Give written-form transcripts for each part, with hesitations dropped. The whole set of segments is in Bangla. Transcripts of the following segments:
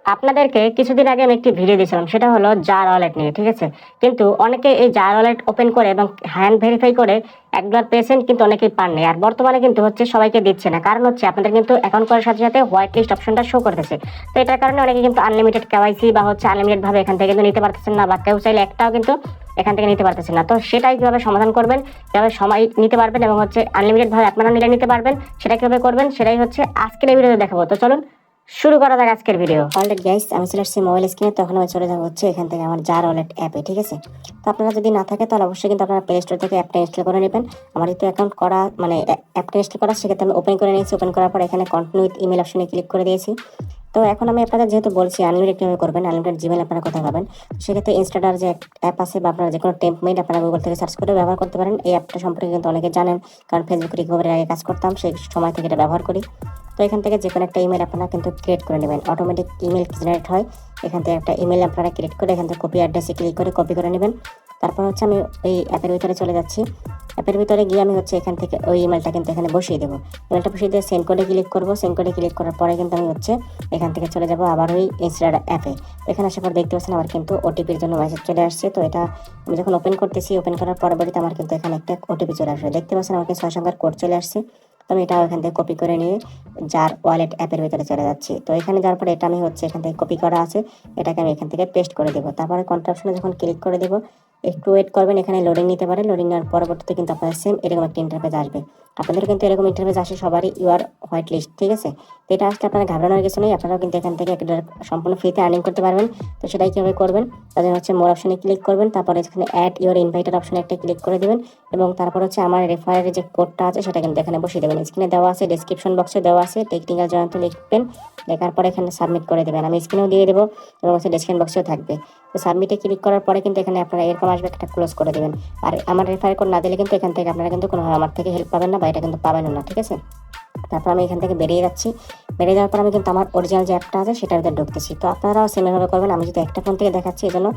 আপনাদেরকে কিছুদিন আগে আমি একটি ভিডিও দিয়েছিলাম, সেটা হলো জার ওয়ালেট নিয়ে, ঠিক আছে। কিন্তু অনেকে এই জার ওয়ালেট ওপেন করে এবং হ্যান্ড ভেরিফাই করে একবার পেয়েছেন, কিন্তু অনেকেই পাননি। আর বর্তমানে কিন্তু হচ্ছে সবাইকে দিচ্ছে না, কারণ হচ্ছে আপনাদের কিন্তু অ্যাকাউন্ট করার সাথে সাথে হোয়াইট লিস্ট অপশনটা শো করতেছে। তো এটার কারণে অনেকে কিন্তু আনলিমিটেড কেওয়াইসি বা হচ্ছে আনলিমিটেড ভাবে এখান থেকে কিন্তু নিতে পারতেছেন না, বা কেউ চাইলে একটাও কিন্তু এখান থেকে নিতে পারতেছেন না। তো সেটাই কিভাবে সমাধান করবেন, কিভাবে সময় নিতে পারবেন এবং হচ্ছে আনলিমিটেড ভাবে আপনারা নিতে পারবেন, সেটা কিভাবে করবেন সেটাই হচ্ছে আজকের এই ভিডিওতে দেখাবো। তো চলুন শুরু করা যাক আজকের ভিডিও। অলরেডি গাইস, আমি চলে আসছি মোবাইল স্ক্রিনে। তখন আমি চলে যাবো হচ্ছে এখান থেকে আমার জার ওয়ালেট অ্যাপে, ঠিক আছে। তো আপনারা যদি না থাকে তাহলে অবশ্যই কিন্তু আপনারা প্লে স্টোর থেকে অ্যাপটা ইনস্টল করে নেবেন। আমার যেহেতু অ্যাকাউন্ট করা মানে অ্যাপটা ইনস্টল করা, সেক্ষেত্রে আমি ওপেন করে নিয়েছি। ওপেন করার পর এখানে কন্টিনিউ উইথ ইমেল অপশনে ক্লিক করে দিয়েছি। তো এখন আমি আপনাদের যেহেতু বলছি আনলিমিটেড কীভাবে করবেন, আনলিমিটেড জিমেল আপনারা কোথায় পাবেন, সেক্ষেত্রে ইনস্টাডার যে অ্যাপ আছে বা আপনারা যে কোনো টেম্পমেট আপনারা গুগল থেকে সার্চ করে ব্যবহার করতে পারেন। এই অ্যাপটা সম্পর্কে কিন্তু অনেকে জানেন, কারণ ফেসবুক রিকভারির আগে কাজ করতাম, সেই সময় থেকে এটা ব্যবহার করি। তো এখান থেকে যে কোনো একটা ইমেল আপনারা কিন্তু ক্রিয়েট করে নেবেন, অটোমেটিক ইমেল জেনারেট হয়। এখান থেকে একটা ইমেল আপনারা ক্রিয়েট করে এখান থেকে কপি অ্যাড্রেসে ক্লিক করে কপি করে নেবেন। তারপর হচ্ছে আমি এই অ্যাপের ভিতরে চলে যাচ্ছি। অ্যাপের ভিতরে গিয়ে আমি হচ্ছে এখান থেকে ওই ইমেলটা কিন্তু এখানে বসিয়ে দেবো। ইমেলটা বসিয়ে দিয়ে সেন্ড কোডে ক্লিক করবো। সেন্ড কোডে ক্লিক করার পরে কিন্তু আমি হচ্ছে এখান থেকে চলে যাবো আবার ওই ইনস্টার অ্যাপে। এখানে আসার পর দেখতে পাচ্ছেন আমার কিন্তু ওটিপির জন্য মেসেজ চলে আসছে। তো এটা আমি যখন ওপেন করতেছি, ওপেন করার পরবর্তীতে আমার কিন্তু এখানে একটা ওটিপি চলে আসবে। দেখতে পাচ্ছেন আমাকে 6 সংখ্যার কোড চলে আসছে। তো আমি এটা এখান থেকে কপি করে নিয়ে জার ওয়ালেট অ্যাপের ভিতরে চলে যাচ্ছি। তো এখানে যাওয়ার পরে এটা আমি হচ্ছে এখান থেকে কপি করা আছে, এটাকে আমি এখান থেকে পেস্ট করে দেবো। তারপরে কন্ট্রাকশনে যখন ক্লিক করে দেবো, একটু ওয়েট করবেন, এখানে লোডিং নিতে পারে। লোডিং নেওয়ার পরবর্তীতে কিন্তু আপনার সেম এরকম একটা ইন্টারফেস আসবে। আপনাদের কিন্তু এরকম ইন্টারফেস আসে সবারই, ইউআর হোয়াইট লিস্ট, ঠিক আছে। তো এটা আসলে আপনারা ঘাবড়ানোর কিছু নেই, আপনারাও কিন্তু এখান থেকে একটা সম্পূর্ণ ফ্রিতে আর্নিং করতে পারবেন। তো সেটাই কীভাবে করবেন, তাদের হচ্ছে মোর অপশনে ক্লিক করবেন, তারপরে এখানে অ্যাড ইউর ইনভাইটার অপশনে একটা ক্লিক করে দেবেন, এবং তারপর হচ্ছে আমার রেফারের যে কোডটা আছে সেটা কিন্তু এখানে বসিয়ে দেবেন। স্ক্রিনে দেওয়া আছে, ডিসক্রিপশন বক্সে দেওয়া আছে, টেকনিক্যাল জয়ন্ত লিখবেন, লেখার পরে এখানে সাবমিট করে দেবেন। আমি স্ক্রিনেও দিয়ে দেবো এবং হচ্ছে ডিসক্রিপশন বক্সেও থাকবে। তো সাবমিটে ক্লিক করার পরে কিন্তু এখানে আপনারা এরকম আসবে, একটা ক্লোজ করে দেবেন। আর আমার রেফার কোড না দিলে কিন্তু এখান থেকে আপনারা কিন্তু কোনোভাবে আমার থেকে হেল্প পাবেন না, বা এটা কিন্তু পাবেন না, ঠিক আছে। তারপর আমি এখান থেকে বেরিয়ে যাচ্ছি। বেরিয়ে যাওয়ার পর আমি কিন্তু আমার অরিজিনাল যে অ্যাপটা আছে সেটার ভিতরে ঢুকতেছি। তো আপনারাও সেমভাবে করবেন। আমি যদি একটা ফোন থেকে দেখাচ্ছি, এই জন্য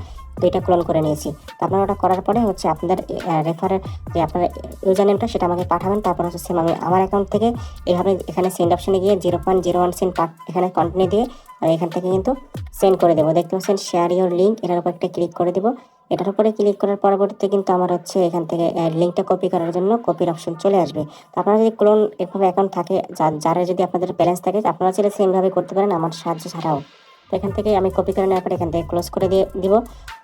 দুইটা ক্লোন করে নিয়েছি। তো আপনারা ওটা করার পরে হচ্ছে আপনাদের রেফারের যে আপনার ইউজার নেমটা সেটা আমাকে পাঠাবেন। তারপর হচ্ছে সেম আমি আমার অ্যাকাউন্ট থেকে এভাবে এখানে সেন্ড অপশনে গিয়ে 0.01 সেন্ট এখানে কন্টিনিউ দিয়ে আমি এখান থেকে কিন্তু সেন্ড করে দেবো। দেখতে পাচ্ছেন শেয়ার ইউর লিঙ্ক, এটার উপর একটা ক্লিক করে দেবো। এটার উপরে ক্লিক করার পরবর্তীতে কিন্তু আমার হচ্ছে এখান থেকে লিঙ্কটা কপি করার জন্য কপির অপশন চলে আসবে। তো আপনারা যদি ক্লোন এভাবে অ্যাকাউন্ট থাকে, যারা যদি আপনাদের ব্যালেন্স থাকে, আপনারা চাইলে সেমভাবে করতে পারেন আমার সাহায্য ছাড়াও। তো এখান থেকে আমি কপি করে নেওয়ার পর এখান থেকে ক্লোজ করে দিয়ে দিব।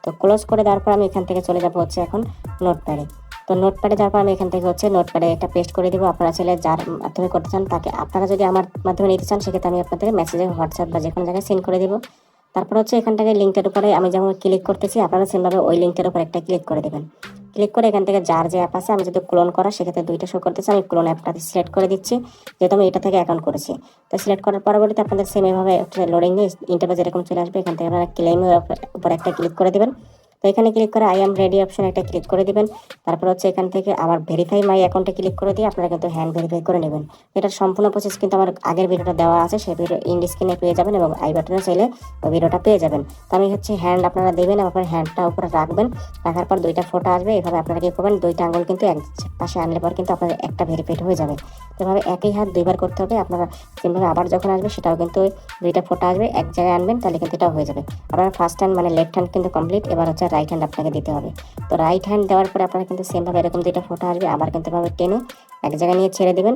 তো ক্লোজ করে দেওয়ার পর আমি এখান থেকে চলে যাবো হচ্ছে এখন নোটপ্যাডে। তো নোটপ্যাডে যাওয়ার পর আমি এখান থেকে হচ্ছে নোটপ্যাডে একটা পেস্ট করে দিব। আপনারা চাইলে যার মাধ্যমে করতে চান তাকে, আপনারা যদি আমার মাধ্যমে নিতে চান সেক্ষেত্রে আমি আপনাদের মেসেজে হোয়াটসঅ্যাপ বা যে কোনো জায়গায় সেন্ড করে দেবো। তারপর হচ্ছে এখান থেকে লিঙ্কটার উপরে আমি যেমন ক্লিক করতেছি, আপনারা সেমভাবে ওই লিঙ্কটার উপর একটা ক্লিক করে দেবেন। ক্লিক করে এখান থেকে যার যে অ্যাপ আছে, আমি যদি ক্লোন করা সেক্ষেত্রে দুইটা শো করতেছে, আমি ক্লোন অ্যাপটাতে সিলেক্ট করে দিচ্ছি, যেহেতু আমি এটা থেকে অ্যাকাউন্ট করেছি। তো সিলেক্ট করার পরবর্তীতে আপনাদের সেম এভাবে লোডিং নিয়ে ইন্টারফেস এরকম চলে আসবে। এখান থেকে আপনারা ক্লেমের উপর একটা ক্লিক করে দেবেন। তো এখানে ক্লিক করে আই এম রেডি অপশন একটা ক্লিক করে দিবেন। তারপর হচ্ছে এখান থেকে আবার ভেরিফাই মাই অ্যাকাউন্টে ক্লিক করে দিয়ে আপনারা কিন্তু হ্যান্ড ভেরিফাই করে নেবেন। এটার সম্পূর্ণ প্রসেস কিন্তু আমার আগের ভিডিওটা দেওয়া আছে, সেই ভিডিও ইন্ড স্ক্রিনে পেয়ে যাবেন এবং আই বাটনে চাইলে ওই ভিডিওটা পেয়ে যাবেন। তো আমি হচ্ছে হ্যান্ড আপনারা দেবেন, আপনার হ্যান্ডটা উপরে রাখবেন। রাখার পর দুইটা ফটো আসবে, এভাবে আপনারা কি করবেন, দুইটা আঙুল কিন্তু এক পাশে আনলে পর কিন্তু আপনার একটা ভেরিফাইড হয়ে যাবে। তো এভাবে একই হাত দুইবার করতে হবে আপনারা। সেমভাবে আবার যখন আসবে সেটাও কিন্তু দুইটা ফটো আসবে, এক জায়গায় আনবেন, তাহলে কিন্তু এটাও হয়ে যাবে। আপনার ফার্স্ট হ্যান্ড মানে লেফট হ্যান্ড কিন্তু কমপ্লিট, এবার হচ্ছে রাইট হ্যান্ড আপনাকে দিতে হবে। তো রাইট হ্যান্ড দেওয়ার পরে আপনারা কিন্তু সেমভাবে এরকম দুইটা ফটো আসবে, আবার কিন্তু এভাবে টেনে এক জায়গায় নিয়ে ছেড়ে দেবেন।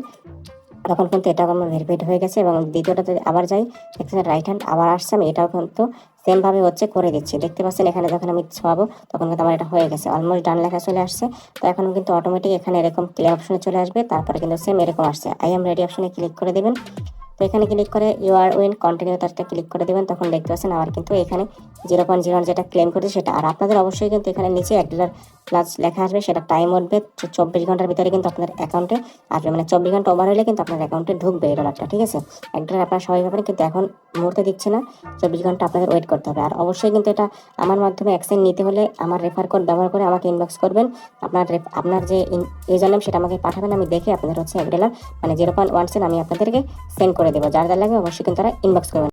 তখন কিন্তু এটাও আমার ভেরিফাইড হয়ে গেছে। এবং দ্বিতীয়টাতে আবার যাই, এখানে রাইট হ্যান্ড আবার আসছে, আমি এটাও কিন্তু সেমভাবে হচ্ছে করে দিচ্ছি। দেখতে পাচ্ছেন এখানে যখন আমি ছোঁয়াবো তখন কিন্তু আমার এটা হয়ে গেছে, অলমোস্ট ডান লেখা চলে আসছে। তো এখন কিন্তু অটোমেটিক এখানে এরকম ক্লিয়ার অপশনে চলে আসবে। তারপরে কিন্তু সেম এরকম আসছে, আই এম রেডি অপশনে ক্লিক করে দেবেন। তো এখানে ক্লিক করে ইউ আর উইন কন্টিনিউ তারটা ক্লিক করে দেবেন। তখন দেখতে পাচ্ছেন আমার কিন্তু এখানে 0.01 যেটা ক্লেম করেছে সেটা। আর আপনাদের অবশ্যই কিন্তু এখানে নিচে $1 প্লাস লেখা আসবে, সেটা টাইম উঠবে 24 ঘন্টার ভিতরে কিন্তু আপনাদের অ্যাকাউন্টে আসবে। মানে 24 ঘন্টা ওভার হলে কিন্তু আপনার অ্যাকাউন্টে ঢুকবে এই ডলারটা, ঠিক আছে। $1 আপনারা সবাই পাবেন, কিন্তু এখন মুহূর্তে দিচ্ছে না, 24 ঘন্টা আপনাদের ওয়েট করতে হবে। আর অবশ্যই কিন্তু এটা আমার মাধ্যমে অ্যাকশন নিতে হলে আমার রেফার কোড ব্যবহার করে আমাকে ইনবক্স করবেন। আপনার যে ইউজার নেম সেটা আমাকে পাঠাবেন, আমি দেখে আপনাদের হচ্ছে $1 মানে 0.1 সেন্ট আমি আপনাদেরকে সেন্ড করে দেবো। যার লাগে অবশ্যই কিন্তু তারা ইনবক্স করবেন।